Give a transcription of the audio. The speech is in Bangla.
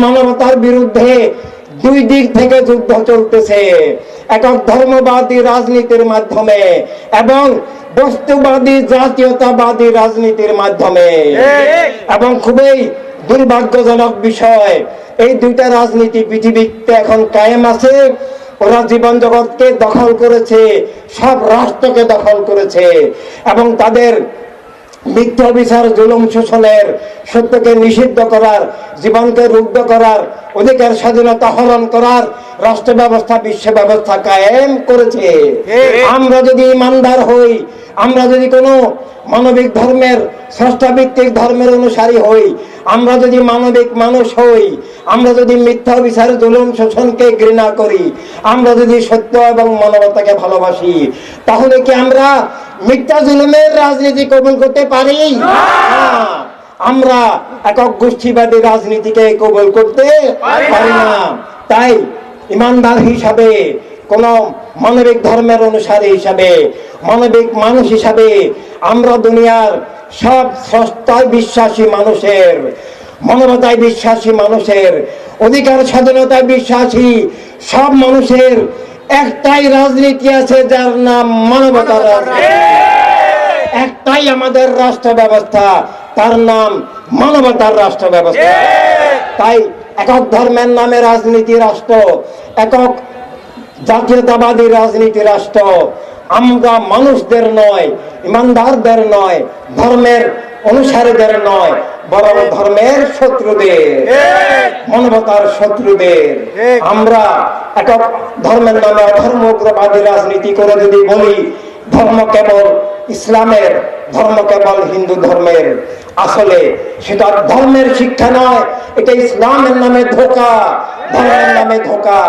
মানবতার বিরুদ্ধে দুই দিক থেকে যুদ্ধ চলতেছে, একক ধর্মবাদী রাজনীতির মাধ্যমে এবং বস্তুবাদী জাতীয়তাবাদী রাজনীতির মাধ্যমে। এবং খুবই দুর্ভাগ্যজনক বিষয়, এই দুইটা রাজনীতি পৃথিবীতে এখন কায়েম আছে। ওরা জীবন জগৎকে দখল করেছে, সব রাষ্ট্রকে দখল করেছে এবং তাদের মিথ্যা বিচার, জুলুম, শোষণের, সত্যকে নিষিদ্ধ করার, জীবনকে রুদ্ধ করার, অধিকার স্বাধীনতা হরণ করার রাষ্ট্র ব্যবস্থা, বিশ্ব ব্যবস্থা কায়েম করেছে। আমরা যদি ইমানদার হই, আমরা যদি কোনো মানবিক ধর্মের, স্রষ্টাভিত্তিক ধর্মের অনুসারী হই, আমরা যদি মানবিক মানুষ হই, আমরা যদি মিথ্যা বিচার, জুলুম, শোষণকে ঘৃণা করি, আমরা যদি সত্য এবং মানবতাকে ভালোবাসি, তাহলে কি আমরা মিথ্যা জুলুমের রাজনীতি কবুল করতে পারি? আমরা একক গোষ্ঠীবাদী রাজনীতিকে কবুল করতে পারি না। তাই ইমানদার হিসাবে, কোন মানবিক ধর্মের অনুসারী হিসাবে, মানবিক মানুষ হিসাবে আমরা দুনিয়ার সব স্রষ্টায় বিশ্বাসী মানুষের, মানবতায় বিশ্বাসী মানুষের, অধিকার স্বাধীনতায় বিশ্বাসী সব মানুষের একটাই রাজনীতি আছে, যার নাম মানবতার রাজনীতি। একটাই আমাদের রাষ্ট্র ব্যবস্থা, তার নাম মানবতার রাষ্ট্র ব্যবস্থা। তাই একক ধর্মের নামে রাজনীতি রাষ্ট্র, একক জাতীয়তাবাদী রাজনীতি রাষ্ট্র আমরা মানুষদের নয়, ইমানদারদের নয়, ধর্মের অনুসারীদের নয়, বরং ধর্মের শত্রুদের, মানবতার শত্রুদের। আমরা একক ধর্মের নামে অধর্ম উগ্রবাদী রাজনীতি করে যদি বলি ধর্ম কেবল ইসলামের, ধর্ম কেবল হিন্দু ধর্মের, আসলে সেটা ধর্মের শিক্ষা নয়, এটা ইসলামের নামে ধোঁকা, ধর্মের নামে ধোঁকা।